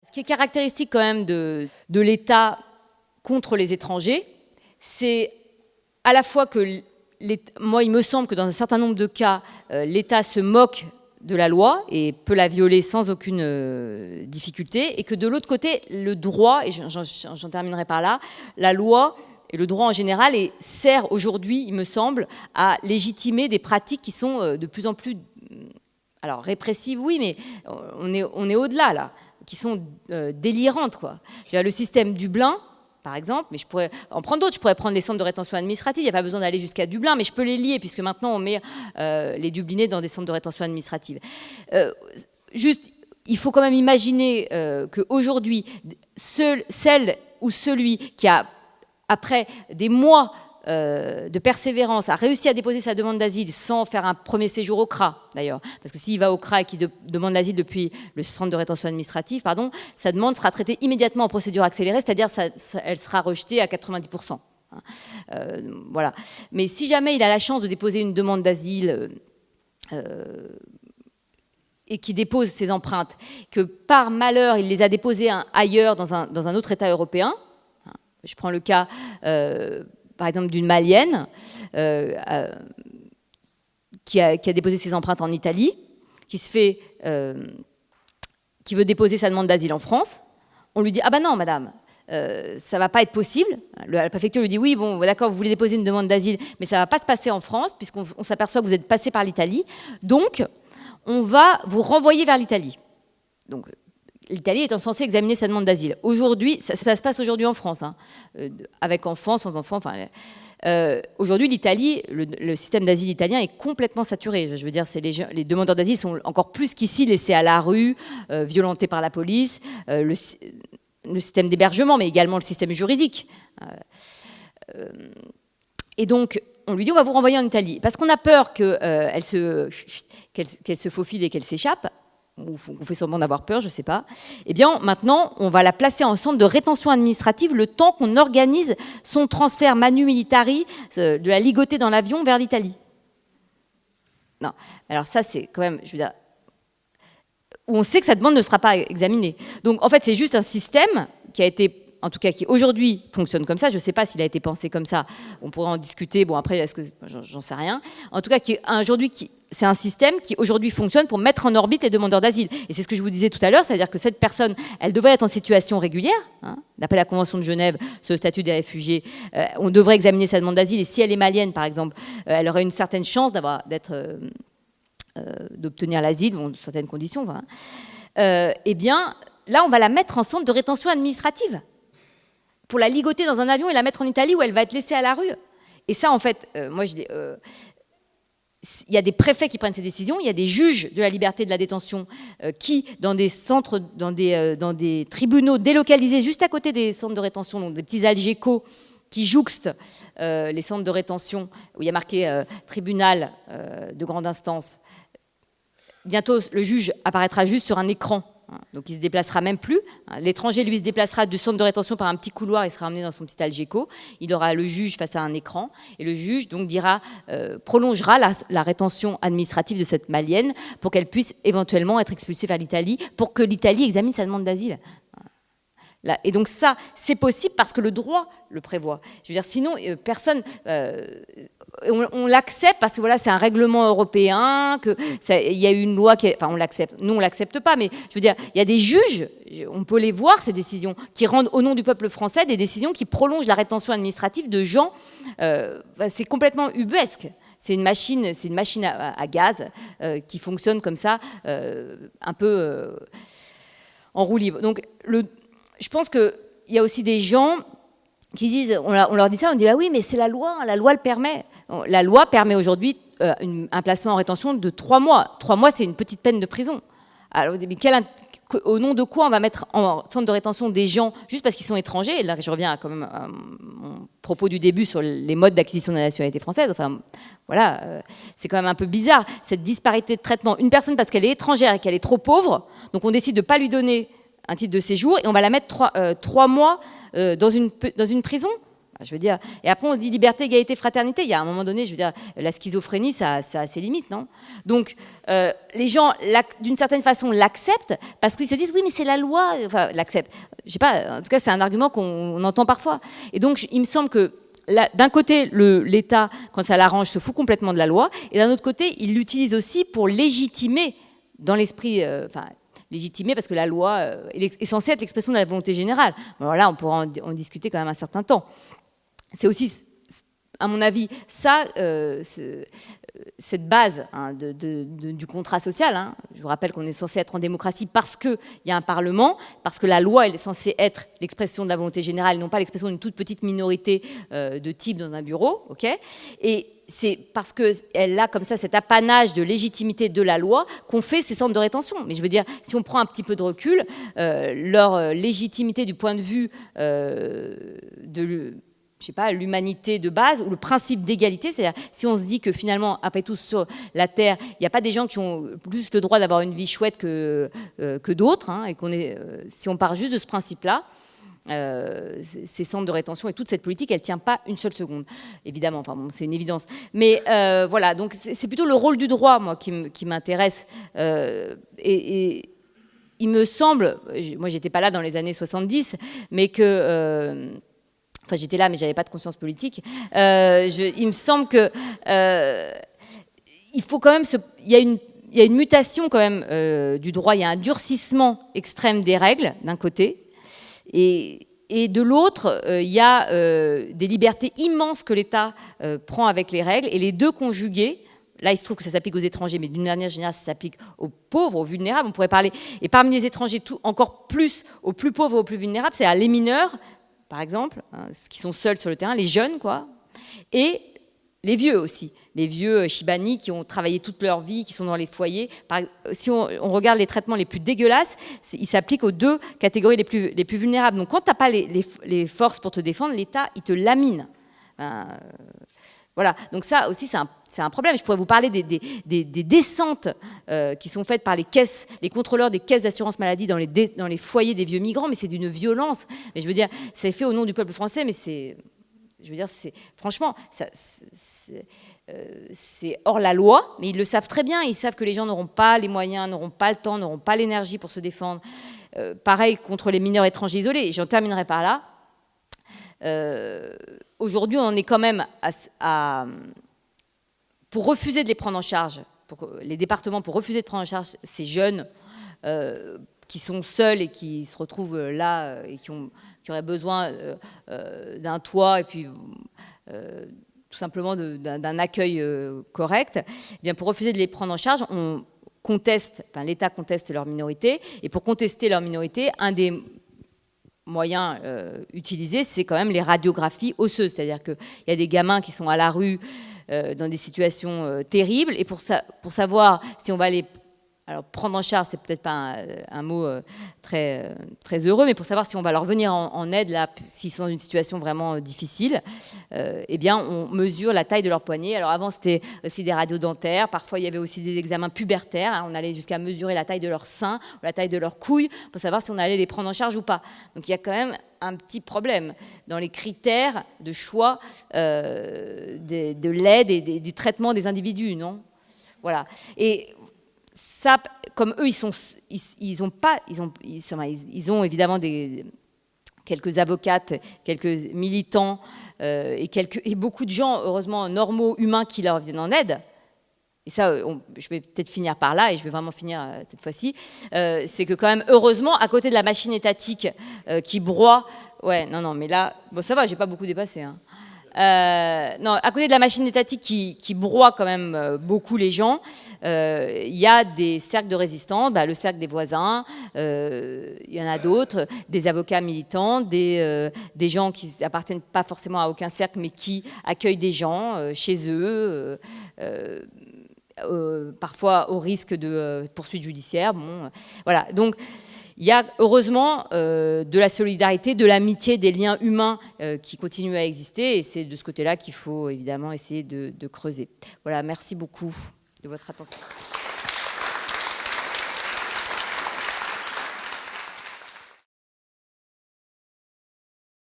Ce qui est caractéristique quand même de l'État contre les étrangers, c'est à la fois que, moi il me semble que dans un certain nombre de cas, l'État se moque de la loi et peut la violer sans aucune difficulté, et que de l'autre côté, le droit, et j'en terminerai par là, la loi et le droit en général sert aujourd'hui, il me semble, à légitimer des pratiques qui sont de plus en plus, alors répressives, oui, mais on est au-delà là, qui sont délirantes, quoi. Le système Dublin, par exemple, mais je pourrais en prendre d'autres. Je pourrais prendre les centres de rétention administrative. Il n'y a pas besoin d'aller jusqu'à Dublin, mais je peux les lier, puisque maintenant on met les Dublinés dans des centres de rétention administrative. Juste, il faut quand même imaginer qu'aujourd'hui, celle ou celui qui a, après des mois de persévérance, a réussi à déposer sa demande d'asile sans faire un premier séjour au CRA, d'ailleurs. Parce que s'il va au CRA et qu'il demande l'asile depuis le centre de rétention administrative, pardon, sa demande sera traitée immédiatement en procédure accélérée, c'est-à-dire elle sera rejetée à 90%. Voilà. Mais si jamais il a la chance de déposer une demande d'asile et qui dépose ses empreintes, que par malheur, il les a déposées ailleurs, dans un autre État européen, je prends le cas... par exemple d'une Malienne qui a déposé ses empreintes en Italie, qui veut déposer sa demande d'asile en France. On lui dit « Ah ben non, madame, ça ne va pas être possible ». La préfecture lui dit « Oui, bon, d'accord, vous voulez déposer une demande d'asile, mais ça ne va pas se passer en France, puisqu'on s'aperçoit que vous êtes passé par l'Italie. Donc, on va vous renvoyer vers l'Italie. » Donc, l'Italie étant censée examiner sa demande d'asile. Aujourd'hui, ça se passe aujourd'hui en France, hein, avec enfants, sans enfants. Enfin, aujourd'hui, l'Italie, le système d'asile italien est complètement saturé. Je veux dire, les demandeurs d'asile sont encore plus qu'ici laissés à la rue, violentés par la police, le système d'hébergement, mais également le système juridique. Et donc, on lui dit, on va vous renvoyer en Italie. Parce qu'on a peur qu'elle se faufile et qu'elle s'échappe, ou on fait semblant d'avoir peur, je ne sais pas, eh bien maintenant, on va la placer en centre de rétention administrative le temps qu'on organise son transfert manu militari de la ligotée dans l'avion vers l'Italie. Non, alors ça c'est quand même, je veux dire, où on sait que sa demande ne sera pas examinée. Donc en fait, c'est juste un système qui a été, en tout cas qui aujourd'hui fonctionne comme ça. Je ne sais pas s'il a été pensé comme ça, on pourrait en discuter, bon après, est-ce que j'en sais rien. En tout cas, c'est un système qui aujourd'hui fonctionne pour mettre en orbite les demandeurs d'asile. Et c'est ce que je vous disais tout à l'heure, c'est-à-dire que cette personne, elle devrait être en situation régulière, hein, d'après la Convention de Genève sur le statut des réfugiés, on devrait examiner sa demande d'asile, et si elle est malienne, par exemple, elle aurait une certaine chance d'obtenir l'asile, bon, sous certaines conditions. Enfin, eh bien, là, on va la mettre en centre de rétention administrative pour la ligoter dans un avion et la mettre en Italie où elle va être laissée à la rue. Et ça, en fait, moi, il y a des préfets qui prennent ces décisions, il y a des juges de la liberté de la détention qui, dans des centres, dans des tribunaux délocalisés juste à côté des centres de rétention, donc des petits algécos qui jouxtent les centres de rétention, où il y a marqué tribunal de grande instance. Bientôt, le juge apparaîtra juste sur un écran. Donc il ne se déplacera même plus. L'étranger, lui, se déplacera du centre de rétention par un petit couloir, il sera emmené dans son petit algéco. Il aura le juge face à un écran. Et le juge donc prolongera la rétention administrative de cette Malienne pour qu'elle puisse éventuellement être expulsée vers l'Italie, pour que l'Italie examine sa demande d'asile. Et donc ça, c'est possible parce que le droit le prévoit. Je veux dire, sinon, personne... on l'accepte parce que voilà, c'est un règlement européen, il y a eu une loi qui... Enfin, on l'accepte. Nous, on ne l'accepte pas, mais je veux dire, il y a des juges, on peut les voir, ces décisions, qui rendent au nom du peuple français des décisions qui prolongent la rétention administrative de gens... c'est complètement ubuesque. C'est une machine à gaz qui fonctionne comme ça, un peu en roue libre. Donc, je pense qu'il y a aussi des gens qui disent, on leur dit ça, on dit ah oui, mais c'est la loi le permet. La loi permet aujourd'hui un placement en rétention de 3 mois. 3 mois, c'est une petite peine de prison. Alors, mais au nom de quoi on va mettre en centre de rétention des gens juste parce qu'ils sont étrangers? Et là, je reviens quand même à mon propos du début sur les modes d'acquisition de la nationalité française. Enfin, voilà, c'est quand même un peu bizarre, cette disparité de traitement. Une personne, parce qu'elle est étrangère et qu'elle est trop pauvre, donc on décide de ne pas lui donner un titre de séjour et on va la mettre 3 mois dans une prison. Je veux dire, et après on dit liberté, égalité, fraternité. Il y a un moment donné, je veux dire, la schizophrénie, ça a ses limites, non? Donc, les gens, d'une certaine façon, l'acceptent parce qu'ils se disent, oui, mais c'est la loi. Enfin, l'acceptent. Je sais pas. En tout cas, c'est un argument qu'on entend parfois. Et donc, il me semble que d'un côté, l'État, quand ça l'arrange, se fout complètement de la loi, et d'un autre côté, il l'utilise aussi pour légitimer dans l'esprit. Légitimer parce que la loi est censée être l'expression de la volonté générale. Alors là, on pourra en discuter quand même un certain temps. C'est aussi, à mon avis, ça, cette base du contrat social. Hein. Je vous rappelle qu'on est censé être en démocratie parce qu'il y a un Parlement, parce que la loi elle est censée être l'expression de la volonté générale, et non pas l'expression d'une toute petite minorité de types dans un bureau. Okay, et c'est parce qu'elle a comme ça cet apanage de légitimité de la loi qu'on fait ces centres de rétention. Mais je veux dire, si on prend un petit peu de recul, leur légitimité du point de vue je sais pas, l'humanité de base ou le principe d'égalité, c'est-à-dire si on se dit que finalement, après tout, sur la Terre, il n'y a pas des gens qui ont plus le droit d'avoir une vie chouette que d'autres, hein, et si on part juste de ce principe-là, ces centres de rétention et toute cette politique, elle ne tient pas une seule seconde, évidemment, enfin bon, c'est une évidence. Mais voilà, donc c'est plutôt le rôle du droit, moi, qui m'intéresse, et il me semble, moi j'étais pas là dans les années 70, mais que... Enfin, j'étais là, mais j'avais pas de conscience politique. Il me semble que il faut quand même il y a une mutation quand même du droit. Il y a un durcissement extrême des règles d'un côté, et de l'autre, il y a des libertés immenses que l'État prend avec les règles, et les deux conjugués. Là, il se trouve que ça s'applique aux étrangers, mais d'une manière générale, ça s'applique aux pauvres, aux vulnérables. On pourrait parler, et parmi les étrangers, encore plus aux plus pauvres, aux plus vulnérables, c'est-à-dire les mineurs, par exemple, hein, qui sont seuls sur le terrain, les jeunes, quoi, et les vieux aussi, les vieux shibani qui ont travaillé toute leur vie, qui sont dans les foyers. Si on regarde les traitements les plus dégueulasses, ils s'appliquent aux deux catégories les plus vulnérables. Donc quand tu n'as pas les forces pour te défendre, l'État, il te lamine. Voilà, donc ça aussi c'est un problème. Je pourrais vous parler des descentes qui sont faites par les contrôleurs des caisses d'assurance maladie dans les foyers des vieux migrants, mais c'est d'une violence. Mais je veux dire, c'est fait au nom du peuple français, mais franchement, c'est hors la loi, mais ils le savent très bien. Ils savent que les gens n'auront pas les moyens, n'auront pas le temps, n'auront pas l'énergie pour se défendre. Pareil contre les mineurs étrangers isolés. Et j'en terminerai par là. Aujourd'hui, on en est quand même pour refuser de les prendre en charge, les départements pour refuser de prendre en charge ces jeunes qui sont seuls et qui se retrouvent là et qui auraient besoin d'un toit et puis tout simplement d'un accueil correct. Eh bien, pour refuser de les prendre en charge, l'État conteste leur minorité, et pour contester leur minorité, un des moyens utilisés, c'est quand même les radiographies osseuses. C'est-à-dire qu'il y a des gamins qui sont à la rue dans des situations terribles, et pour savoir si on va les... Alors, prendre en charge, c'est peut-être pas un mot très, très heureux, mais pour savoir si on va leur venir en aide, là, s'ils sont dans une situation vraiment difficile, eh bien, on mesure la taille de leur poignet. Alors, avant, c'était aussi des radios dentaires. Parfois, il y avait aussi des examens pubertaires. Hein. On allait jusqu'à mesurer la taille de leur sein, ou la taille de leurs couilles, pour savoir si on allait les prendre en charge ou pas. Donc, il y a quand même un petit problème dans les critères de choix de l'aide et du traitement des individus, non ? Voilà. Et ça, comme eux, ils ont évidemment quelques avocates, quelques militants et beaucoup de gens, heureusement, normaux, humains, qui leur viennent en aide. Et ça, je vais peut-être finir par là, et je vais vraiment finir cette fois-ci. C'est que quand même, heureusement, à côté de la machine étatique qui broie... Ouais, non, mais là, bon, ça va, j'ai pas beaucoup dépassé, hein. Non, à côté de la machine étatique qui broie quand même beaucoup les gens, il y a des cercles de résistants, le cercle des voisins, il y en a d'autres, des avocats militants, des gens qui n'appartiennent pas forcément à aucun cercle, mais qui accueillent des gens chez eux, parfois au risque de poursuites judiciaires. Bon, voilà, donc... Il y a heureusement de la solidarité, de l'amitié, des liens humains qui continuent à exister, et c'est de ce côté-là qu'il faut évidemment essayer de creuser. Voilà, merci beaucoup de votre attention.